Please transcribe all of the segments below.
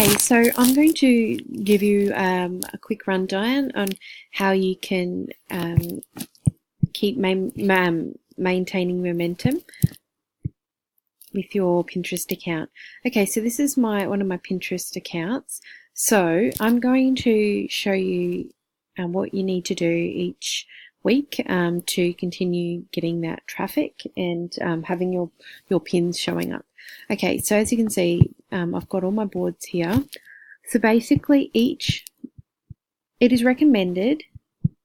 Okay, so I'm going to give you a quick rundown on how you can keep maintaining momentum with your Pinterest account. Okay, so this is one of my Pinterest accounts. So I'm going to show you what you need to do each week to continue getting that traffic and having your pins showing up. Okay, so as you can see, I've got all my boards here. So basically it is recommended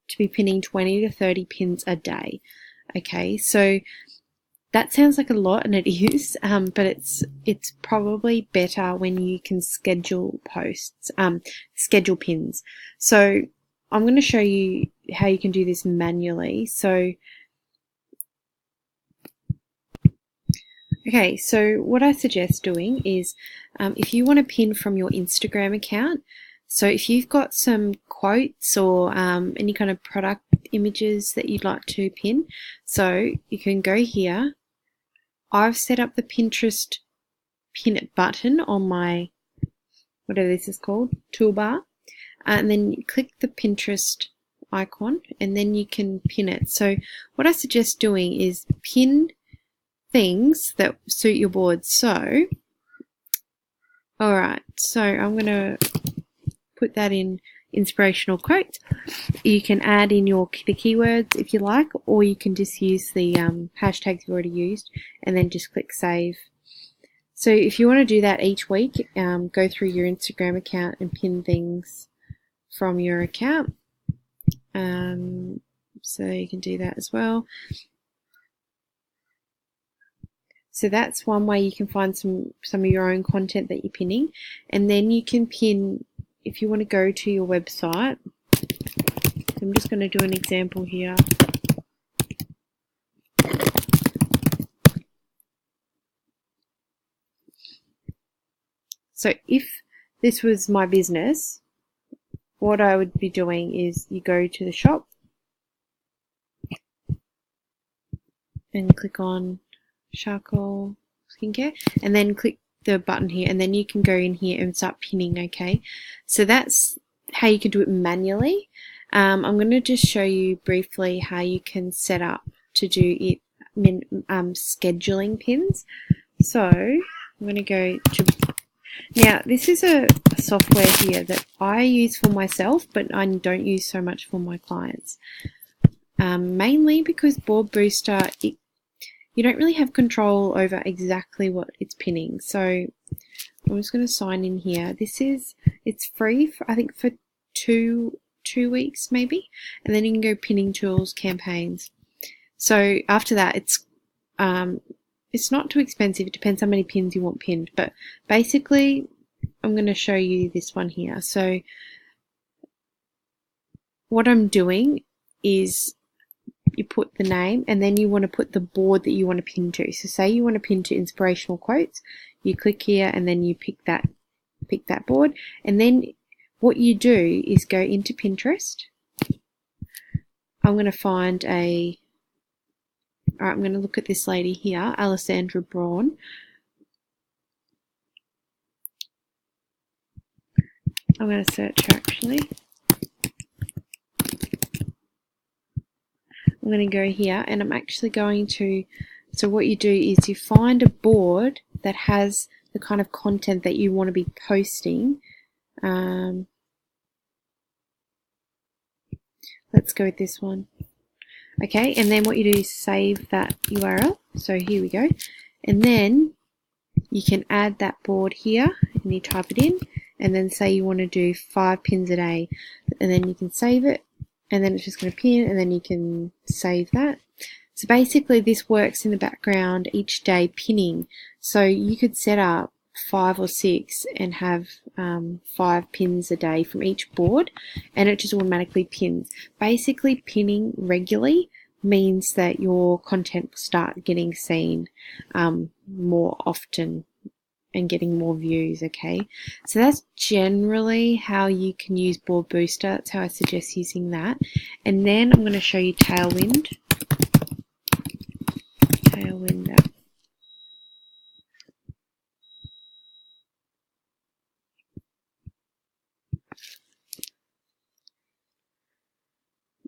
to be pinning 20 to 30 pins a day. Okay, so that sounds like a lot, and it is, but it's probably better when you can schedule posts, schedule pins. So I'm going to show you how you can do this manually. So, okay, so what I suggest doing is if you want to pin from your Instagram account, so if you've got some quotes or any kind of product images that you'd like to pin, so you can go here. I've set up the Pinterest pin it button on my, whatever this is called, toolbar, and then you click the Pinterest icon and then you can pin it. So what I suggest doing is pin things that suit your board. So, alright, so I'm going to put that in inspirational quote. You can add in the keywords if you like, or you can just use the hashtags you've already used and then just click save. So if you want to do that each week, go through your Instagram account and pin things from your account. So you can do that as well. So that's one way you can find some of your own content that you're pinning, and then you can pin if you want to go to your website. I'm just going to do an example here. So if this was my business, what I would be doing is you go to the shop and click on charcoal skincare and then click the button here, and then you can go in here and start pinning. Okay, so that's how you can do it manually. I'm going to just show you briefly how you can set up to do it scheduling pins. So I'm going to go to, now this is a software here that I use for myself, but I don't use so much for my clients, mainly because Board Booster, you don't really have control over exactly what it's pinning. So I'm just going to sign in here. It's free for, I think, for two weeks maybe, and then you can go pinning tools, campaigns. So after that, it's not too expensive. It depends how many pins you want pinned, but basically I'm going to show you this one here. So what I'm doing is you put the name and then you want to put the board that you want to pin to. So say you want to pin to inspirational quotes, you click here and then you pick that board, and then what you do is go into Pinterest. I'm going to find I'm going to look at this lady here, Alessandra Braun. I'm going to search her actually. I'm going to go here and I'm actually going to, so what you do is you find a board that has the kind of content that you want to be posting. Let's go with this one. Okay, and then what you do is save that URL. So here we go. And then you can add that board here and you type it in, and then say you want to do 5 pins a day, and then you can save it, and then it's just going to pin, and then you can save that. So basically this works in the background each day pinning. So you could set up 5 or 6 and have 5 pins a day from each board, and it just automatically pins. Basically pinning regularly means that your content will start getting seen more often and getting more views. Okay, so that's generally how you can use Board Booster. That's how I suggest using that. And then I'm going to show you Tailwind.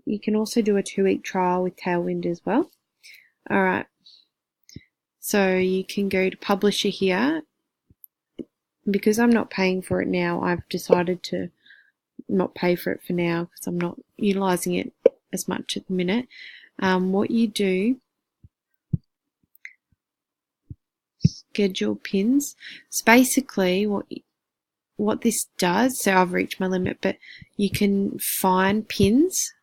you can also do a 2-week trial with Tailwind as well. Alright, so you can go to Publisher here. Because I'm not paying for it now, I've decided to not pay for it for now because I'm not utilizing it as much at the minute. What you do, schedule pins. So basically what this does, so I've reached my limit, but you can find pins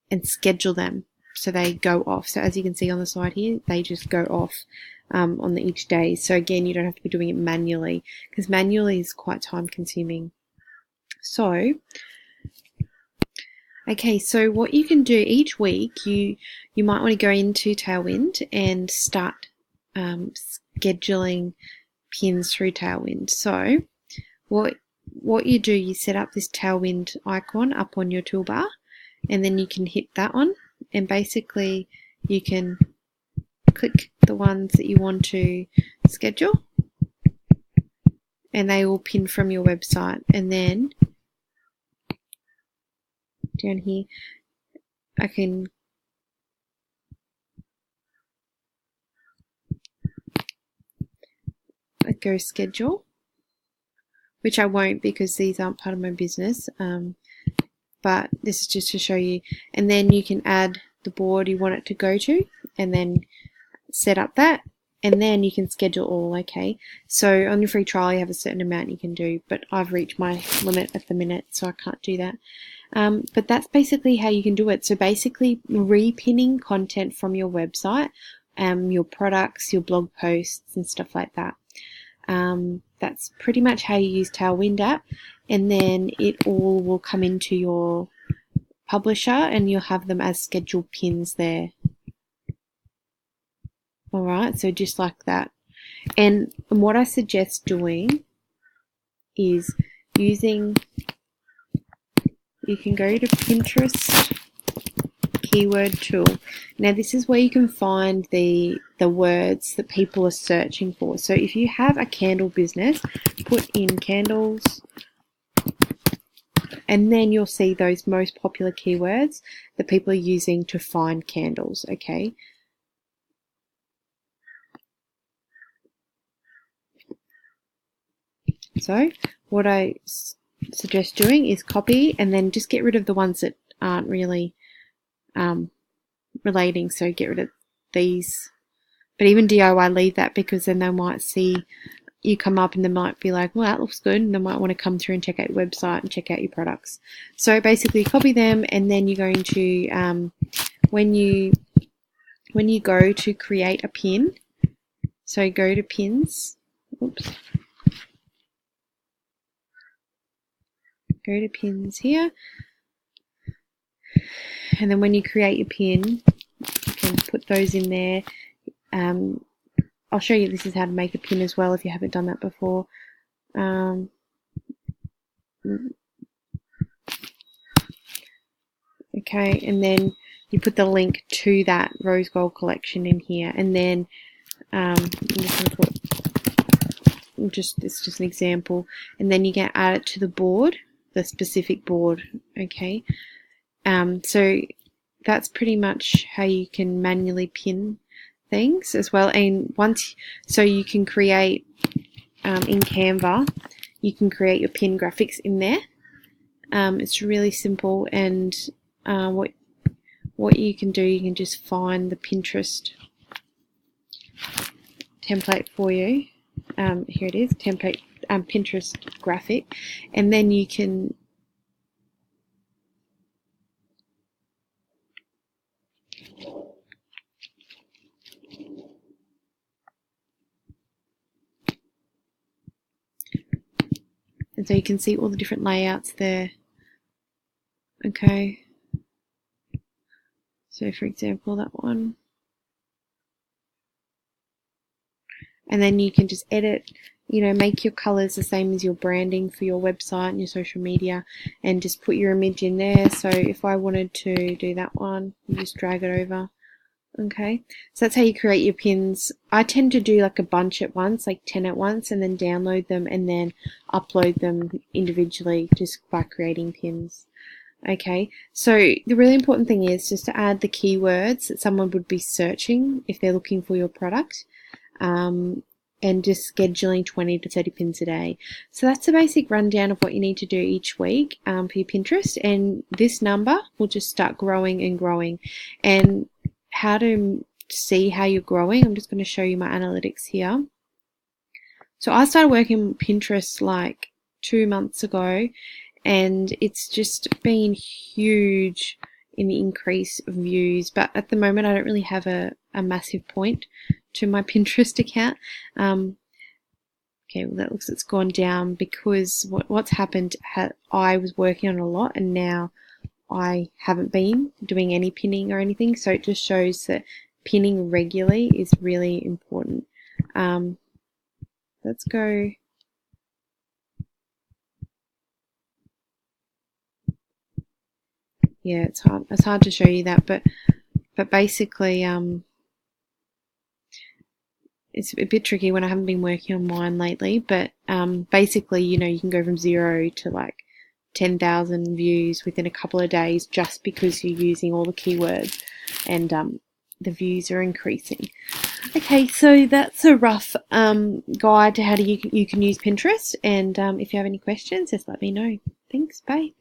and schedule them so they go off. So as you can see on the side here, they just go off on each day. So again, you don't have to be doing it manually because manually is quite time consuming. So okay, so what you can do each week, you might want to go into Tailwind and start scheduling pins through Tailwind. So what you do, you set up this Tailwind icon up on your toolbar, and then you can hit that one, and basically you can click the ones that you want to schedule, and they will pin from your website. And then down here I can go schedule, which I won't because these aren't part of my business, but this is just to show you. And then you can add the board you want it to go to and then set up that, and then you can schedule all. Okay, so on your free trial you have a certain amount you can do, but I've reached my limit at the minute, so I can't do that. But that's basically how you can do it. So basically repinning content from your website, your products, your blog posts and stuff like that. That's pretty much how you use Tailwind app, and then it all will come into your publisher and you'll have them as scheduled pins there. Alright, so just like that. And what I suggest doing is using, you can go to Pinterest keyword tool. Now this is where you can find the words that people are searching for. So if you have a candle business, put in candles, and then you'll see those most popular keywords that people are using to find candles. Okay, so what I suggest doing is copy and then just get rid of the ones that aren't really relating. So get rid of these, but even DIY, leave that, because then they might see you come up and they might be like, well, that looks good, and they might want to come through and check out your website and check out your products. So basically copy them, and then you're going to when you go to create a pin, so go to pins, oops, go to pins here, and then when you create your pin, you can put those in there. I'll show you this is how to make a pin as well if you haven't done that before. Okay, and then you put the link to that rose gold collection in here, and then I'm just going to put it's just an example, and then you can add it to the board, the specific board. Okay, so that's pretty much how you can manually pin things as well. And so you can create in Canva, you can create your pin graphics in there. It's really simple, and what you can do, you can just find the Pinterest template for you. Here it is, template Pinterest graphic, and then you can and so you can see all the different layouts there. Okay, so for example that one, and then you can just edit, make your colors the same as your branding for your website and your social media, and just put your image in there. So if I wanted to do that one, you just drag it over. Okay, so that's how you create your pins. I tend to do like a bunch at once, like 10 at once, and then download them and then upload them individually just by creating pins. Okay, so the really important thing is just to add the keywords that someone would be searching if they're looking for your product, and just scheduling 20 to 30 pins a day. So that's a basic rundown of what you need to do each week for your Pinterest, and this number will just start growing and growing. And how to see how you're growing, I'm just going to show you my analytics here. So I started working on Pinterest like 2 months ago, and it's just been huge in the increase of views. But at the moment, I don't really have a massive point to my Pinterest account. Okay, well, that looks it's gone down because what's happened, I was working on a lot, and now I haven't been doing any pinning or anything. So it just shows that pinning regularly is really important. Let's go. Yeah, it's hard to show you that, but basically it's a bit tricky when I haven't been working on mine lately, but basically, you know, you can go from 0 to like 10,000 views within a couple of days just because you're using all the keywords, and the views are increasing. Okay, so that's a rough guide to how you can use Pinterest, and if you have any questions, just let me know. Thanks, bye.